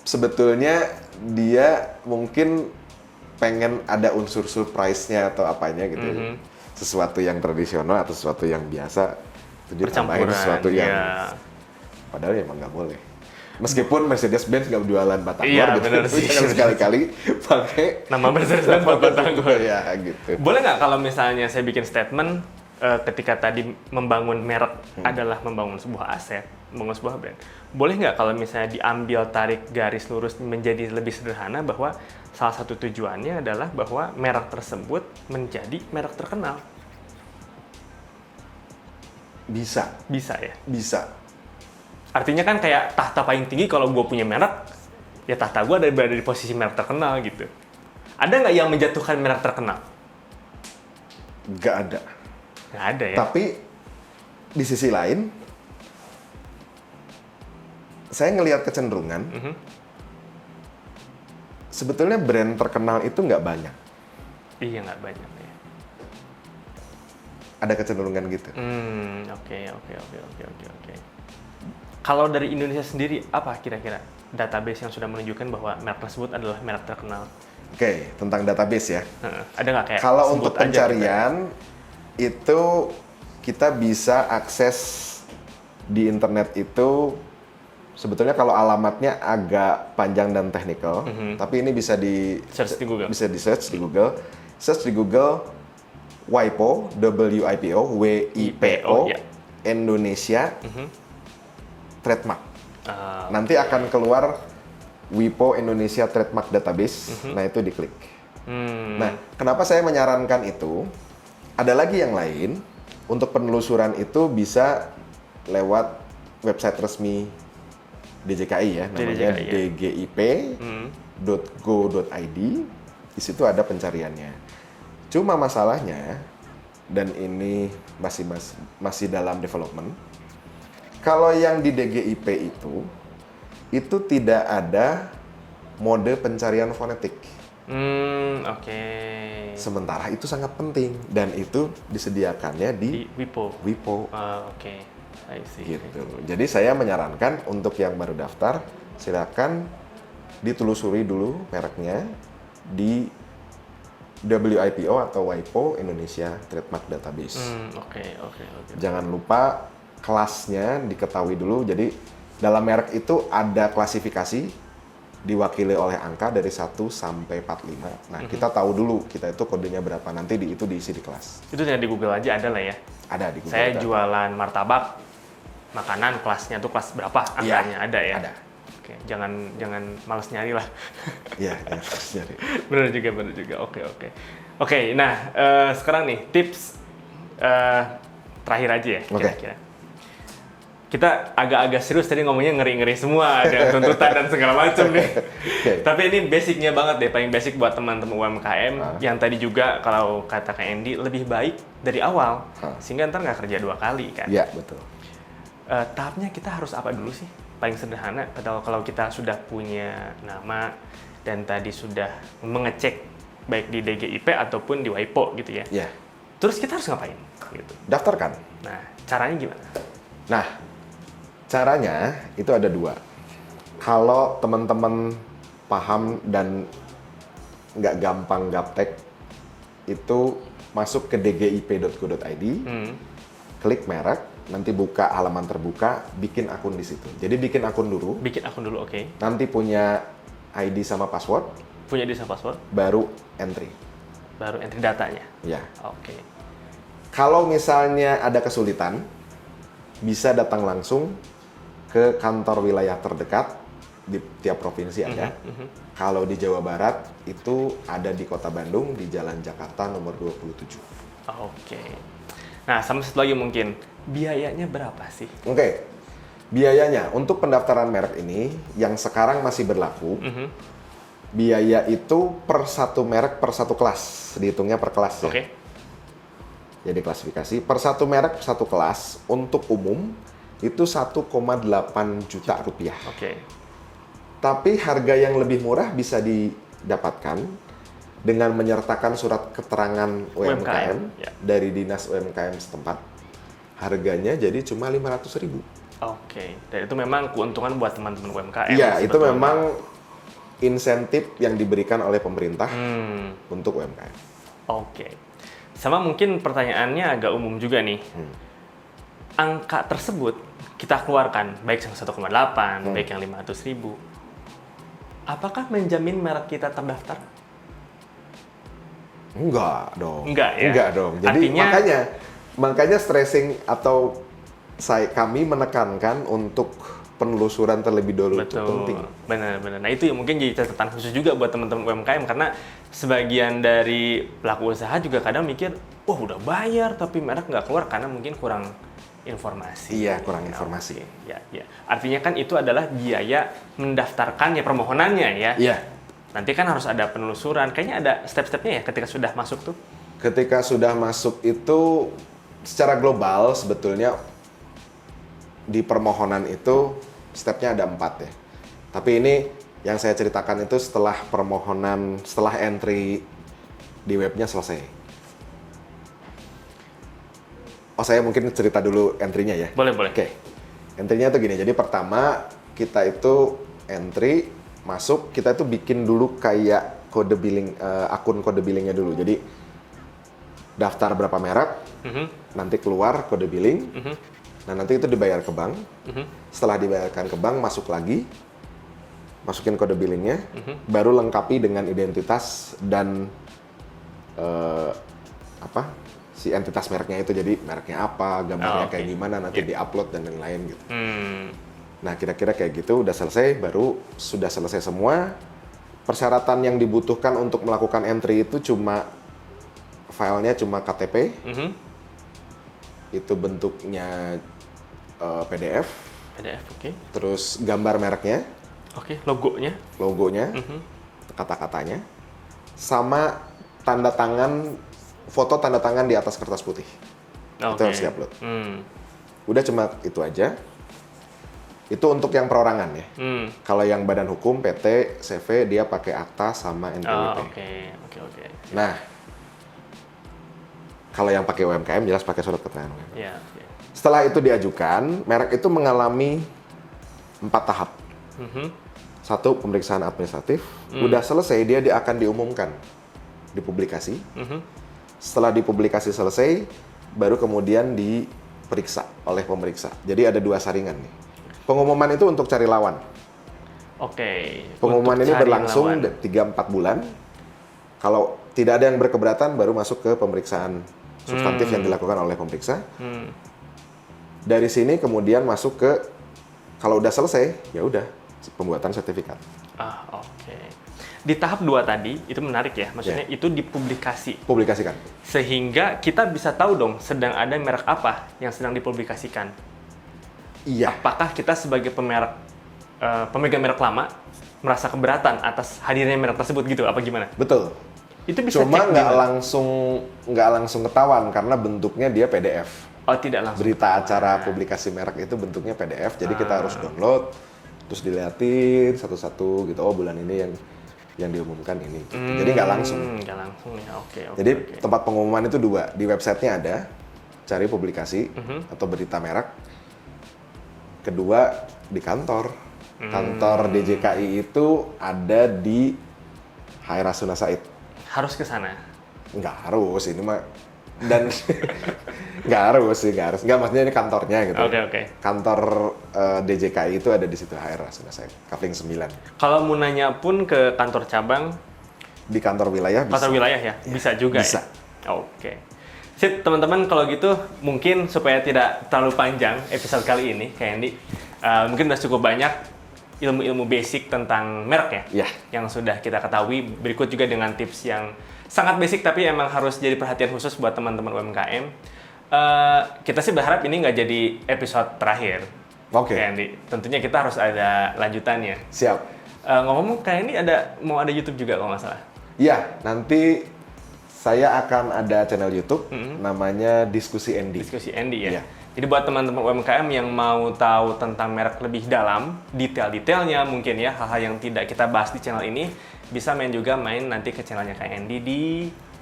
[SPEAKER 2] sebetulnya dia mungkin pengen ada unsur surprise-nya atau apanya gitu. Sesuatu yang tradisional atau sesuatu yang biasa itu ditambahin
[SPEAKER 1] Percampuran,
[SPEAKER 2] sesuatu yang
[SPEAKER 1] iya.
[SPEAKER 2] padahal ya emang nggak boleh. Meskipun Mercedes-Benz nggak jualan Batagor
[SPEAKER 1] Iya,
[SPEAKER 2] gitu,
[SPEAKER 1] bener
[SPEAKER 2] tapi
[SPEAKER 1] sih.
[SPEAKER 2] jangan sekali-kali pakai
[SPEAKER 1] Nama Mercedes-Benz Batagor.
[SPEAKER 2] ya gitu.
[SPEAKER 1] Boleh nggak kalau misalnya saya bikin statement ketika tadi membangun merek adalah membangun sebuah aset, membangun sebuah brand. Boleh nggak kalau misalnya diambil tarik garis lurus menjadi lebih sederhana bahwa salah satu tujuannya adalah bahwa merek tersebut menjadi merek terkenal?
[SPEAKER 2] Bisa,
[SPEAKER 1] Bisa ya?
[SPEAKER 2] bisa.
[SPEAKER 1] Artinya kan kayak tahta paling tinggi kalau gue punya merek, ya tahta gue berada di posisi merek terkenal gitu. Ada nggak yang menjatuhkan merek terkenal?
[SPEAKER 2] Nggak ada.
[SPEAKER 1] Nggak ada ya?
[SPEAKER 2] Tapi di sisi lain, saya ngelihat kecenderungan sebetulnya brand terkenal itu nggak banyak.
[SPEAKER 1] Iya, nggak banyak ya.
[SPEAKER 2] Ada kecenderungan gitu.
[SPEAKER 1] Oke. Kalau dari Indonesia sendiri, apa kira-kira database yang sudah menunjukkan bahwa merek tersebut adalah merek terkenal?
[SPEAKER 2] Oke, tentang database ya.
[SPEAKER 1] Ada nggak kayak
[SPEAKER 2] Kalau
[SPEAKER 1] sebut
[SPEAKER 2] untuk
[SPEAKER 1] aja
[SPEAKER 2] pencarian itu kita bisa akses di internet itu sebetulnya kalau alamatnya agak panjang dan technical, tapi ini bisa di
[SPEAKER 1] Search di Google.
[SPEAKER 2] Bisa di search di Google. Search di Google WIPO, WIPO,
[SPEAKER 1] ya.
[SPEAKER 2] Indonesia trademark.
[SPEAKER 1] Ah,
[SPEAKER 2] Nanti akan keluar WIPO Indonesia Trademark Database. Nah, itu diklik. Nah, kenapa saya menyarankan itu? Ada lagi yang lain. Untuk penelusuran itu bisa lewat website resmi DJKI ya, namanya
[SPEAKER 1] DJKI, ya.
[SPEAKER 2] dgip.go.id. Di situ ada pencariannya. Cuma masalahnya, dan ini masih dalam development. Kalau yang di DGIP itu tidak ada mode pencarian fonetik.
[SPEAKER 1] Oke.
[SPEAKER 2] Sementara itu sangat penting dan itu disediakannya
[SPEAKER 1] Di
[SPEAKER 2] di
[SPEAKER 1] WIPO.
[SPEAKER 2] WIPO
[SPEAKER 1] Oke. I see.
[SPEAKER 2] gitu. Jadi saya menyarankan untuk yang baru daftar silakan ditelusuri dulu mereknya di WIPO atau WIPO, Indonesia Trademark Database.
[SPEAKER 1] Oke.
[SPEAKER 2] Jangan lupa kelasnya diketahui dulu. Jadi dalam merek itu ada klasifikasi diwakili oleh angka dari 1 sampai 45. Nah, kita tahu dulu kita itu kodenya berapa. Nanti itu diisi di kelas.
[SPEAKER 1] Itu tinggal di Google aja ada lah ya.
[SPEAKER 2] Ada di Google.
[SPEAKER 1] Saya jualan martabak, makanan kelasnya tuh kelas berapa angkanya ada ya.
[SPEAKER 2] Ada.
[SPEAKER 1] Oke, jangan males nyari lah.
[SPEAKER 2] Iya, jadi.
[SPEAKER 1] bener juga. Oke, nah sekarang nih tips terakhir aja ya kira-kira. Kita agak-agak serius tadi ngomongnya ngeri-ngeri semua, ada tuntutan dan segala macam nih. Tapi ini basicnya banget deh, paling basic buat teman-teman UMKM yang tadi juga kalau kata Kak Andy lebih baik dari awal, sehingga ntar nggak kerja 2 kali kan.
[SPEAKER 2] Iya, betul.
[SPEAKER 1] Tahapnya kita harus apa dulu sih? Paling sederhana, kalau kita sudah punya nama dan tadi sudah mengecek baik di DGIP ataupun di WIPO gitu ya.
[SPEAKER 2] Iya.
[SPEAKER 1] Terus kita harus ngapain? Gitu.
[SPEAKER 2] Daftarkan.
[SPEAKER 1] Nah, caranya gimana?
[SPEAKER 2] Nah, caranya itu ada 2. Kalau teman-teman paham dan nggak gampang gaptek, itu masuk ke dgip.go.id, klik merek, nanti buka halaman terbuka, bikin akun di situ. Jadi bikin akun dulu.
[SPEAKER 1] Oke.
[SPEAKER 2] Nanti punya ID sama password.
[SPEAKER 1] Punya ID sama password.
[SPEAKER 2] Baru entry.
[SPEAKER 1] Baru entry datanya.
[SPEAKER 2] Ya.
[SPEAKER 1] Oke.
[SPEAKER 2] Kalau misalnya ada kesulitan, bisa datang langsung ke kantor wilayah terdekat di tiap provinsi ada. Kalau di Jawa Barat itu ada di Kota Bandung di Jalan Jakarta nomor 27.
[SPEAKER 1] Oke. Nah, sama satu lagi mungkin, biayanya berapa sih?
[SPEAKER 2] Oke. Biayanya untuk pendaftaran merek ini yang sekarang masih berlaku, biaya itu per satu merek per satu kelas, dihitungnya per kelas ya.
[SPEAKER 1] Oke.
[SPEAKER 2] Jadi klasifikasi per satu merek satu kelas untuk umum itu 1,8 juta rupiah.
[SPEAKER 1] Oke.
[SPEAKER 2] Tapi harga yang lebih murah bisa didapatkan dengan menyertakan surat keterangan UMKM
[SPEAKER 1] ya.
[SPEAKER 2] dari Dinas UMKM setempat. Harganya jadi cuma 500.000.
[SPEAKER 1] Oke. Dan itu memang keuntungan buat teman-teman UMKM.
[SPEAKER 2] Iya, itu
[SPEAKER 1] sebetulnya.
[SPEAKER 2] memang insentif yang diberikan oleh pemerintah untuk UMKM.
[SPEAKER 1] Oke. Sama mungkin pertanyaannya agak umum juga nih. Angka tersebut kita keluarkan, baik yang 1,8, baik yang 500.000. Apakah menjamin merek kita terdaftar?
[SPEAKER 2] Enggak dong.
[SPEAKER 1] Enggak ya?
[SPEAKER 2] Enggak dong. Jadi
[SPEAKER 1] artinya,
[SPEAKER 2] makanya stressing atau kami menekankan untuk penelusuran terlebih dahulu itu penting.
[SPEAKER 1] Benar. Nah itu yang mungkin jadi catatan khusus juga buat teman-teman UMKM karena sebagian dari pelaku usaha juga kadang mikir, wah udah bayar tapi merek nggak keluar karena mungkin kurang informasi.
[SPEAKER 2] Iya, kurang informasi.
[SPEAKER 1] Ya. Artinya kan itu adalah biaya mendaftarkannya, permohonannya ya.
[SPEAKER 2] Iya.
[SPEAKER 1] Nanti kan harus ada penelusuran. Kayaknya ada step-stepnya ya ketika sudah masuk tuh.
[SPEAKER 2] Ketika sudah masuk itu secara global sebetulnya di permohonan itu stepnya ada 4 ya. Tapi ini yang saya ceritakan itu setelah permohonan, setelah entry di webnya selesai. Oh, saya mungkin cerita dulu entry-nya ya.
[SPEAKER 1] Boleh.
[SPEAKER 2] Oke. Entry-nya tuh gini. Jadi pertama kita itu entry masuk, kita itu bikin dulu kayak kode billing, akun kode billingnya dulu. Jadi daftar berapa merek, nanti keluar kode billing. Nah, nanti itu dibayar ke bank. Setelah dibayarkan ke bank, masuk lagi, masukin kode billingnya, baru lengkapi dengan identitas dan si entitas mereknya itu. Jadi mereknya apa, gambarnya kayak gimana, nanti diupload dan lain-lain gitu. Nah, kira-kira kayak gitu, udah selesai, sudah selesai semua. Persyaratan yang dibutuhkan untuk melakukan entry itu filenya cuma KTP. Itu bentuknya PDF.
[SPEAKER 1] Oke.
[SPEAKER 2] Terus gambar mereknya.
[SPEAKER 1] Oke, logonya.
[SPEAKER 2] Kata-katanya. Sama foto tanda tangan di atas kertas putih. Itu harus diupload. Udah cuma itu aja. Itu untuk yang perorangan ya. Kalau yang badan hukum, PT, CV, dia pakai akta sama NPWP.
[SPEAKER 1] Oke.
[SPEAKER 2] Nah, kalau yang pakai UMKM jelas pakai surat keterangan UMKM. Setelah itu diajukan, merek itu mengalami 4 tahap. 1, pemeriksaan administratif. Udah selesai, dia akan diumumkan dipublikasi. Setelah dipublikasi selesai, baru kemudian diperiksa oleh pemeriksa. Jadi ada 2 saringan nih. Pengumuman itu untuk cari lawan.
[SPEAKER 1] Oke.
[SPEAKER 2] Pengumuman
[SPEAKER 1] untuk
[SPEAKER 2] ini
[SPEAKER 1] cari
[SPEAKER 2] berlangsung
[SPEAKER 1] lawan.
[SPEAKER 2] 3-4 bulan. Kalau tidak ada yang berkeberatan, baru masuk ke pemeriksaan substantif yang dilakukan oleh pemeriksa. Dari sini kemudian masuk ke, kalau udah selesai, ya udah pembuatan sertifikat.
[SPEAKER 1] Oke. Di tahap 2 tadi, itu menarik ya. Maksudnya itu dipublikasi.
[SPEAKER 2] Publikasikan.
[SPEAKER 1] Sehingga kita bisa tahu dong sedang ada merek apa yang sedang dipublikasikan.
[SPEAKER 2] Iya.
[SPEAKER 1] Apakah kita sebagai pemegang merek lama merasa keberatan atas hadirnya merek tersebut gitu? Apa gimana?
[SPEAKER 2] Betul.
[SPEAKER 1] Itu bisa
[SPEAKER 2] Cuma
[SPEAKER 1] cek
[SPEAKER 2] nggak langsung ketahuan karena bentuknya dia PDF.
[SPEAKER 1] Oh, tidak langsung.
[SPEAKER 2] Berita acara publikasi merek itu bentuknya PDF, jadi kita harus download, terus diliatin satu-satu gitu. Oh, bulan ini yang diumumkan ini. Gitu. Jadi nggak langsung.
[SPEAKER 1] Nggak langsung ya. Oke.
[SPEAKER 2] Jadi tempat pengumuman itu 2. Di websitenya ada, cari publikasi atau berita merek. Kedua di kantor. Kantor DJKI itu ada di Hai Rasuna Said.
[SPEAKER 1] Harus ke sana.
[SPEAKER 2] Nggak harus, ini mah. Dan nggak harus. Nggak, maksudnya ini kantornya gitu.
[SPEAKER 1] Oke.
[SPEAKER 2] Kantor DJKI itu ada di situ, Hai Rasuna Said, Kafling 9.
[SPEAKER 1] Kalau mau nanya pun ke kantor cabang,
[SPEAKER 2] Di kantor wilayah bisa.
[SPEAKER 1] kantor wilayah ya? Bisa juga
[SPEAKER 2] Bisa.
[SPEAKER 1] ya? Oke. Sip, teman-teman, kalau gitu mungkin supaya tidak terlalu panjang episode kali ini, Kak Andy, mungkin udah cukup banyak ilmu-ilmu basic tentang merek ya,
[SPEAKER 2] Ya.
[SPEAKER 1] yang sudah kita ketahui. Berikut juga dengan tips yang sangat basic tapi emang harus jadi perhatian khusus buat teman-teman UMKM. Kita sih berharap ini nggak jadi episode terakhir,
[SPEAKER 2] Oke.
[SPEAKER 1] Kak Andy. Tentunya kita harus ada lanjutannya.
[SPEAKER 2] Siap.
[SPEAKER 1] Ngomong-ngomong, Kak Andy mau ada YouTube juga kalau nggak salah.
[SPEAKER 2] Iya, nanti saya akan ada channel YouTube namanya Diskusi Andy.
[SPEAKER 1] Diskusi Andy ya.
[SPEAKER 2] Iya.
[SPEAKER 1] Jadi buat teman-teman UMKM yang mau tahu tentang merek lebih dalam, detail-detailnya mungkin ya, hal-hal yang tidak kita bahas di channel ini, bisa main nanti ke channelnya Kak Andy di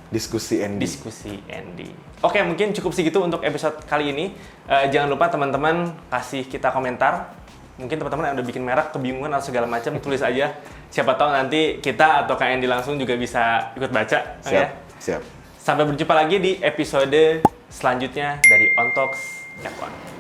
[SPEAKER 2] Diskusi Andy.
[SPEAKER 1] Diskusi Andy. Oke, mungkin cukup segitu untuk episode kali ini. Jangan lupa teman-teman kasih kita komentar. Mungkin teman-teman yang udah bikin merek, kebingungan atau segala macam, tulis aja. Siapa tahu nanti kita atau Kak Andy langsung juga bisa ikut baca.
[SPEAKER 2] Siap.
[SPEAKER 1] Ya?
[SPEAKER 2] Siap.
[SPEAKER 1] Sampai berjumpa lagi di episode selanjutnya dari On Talks F1.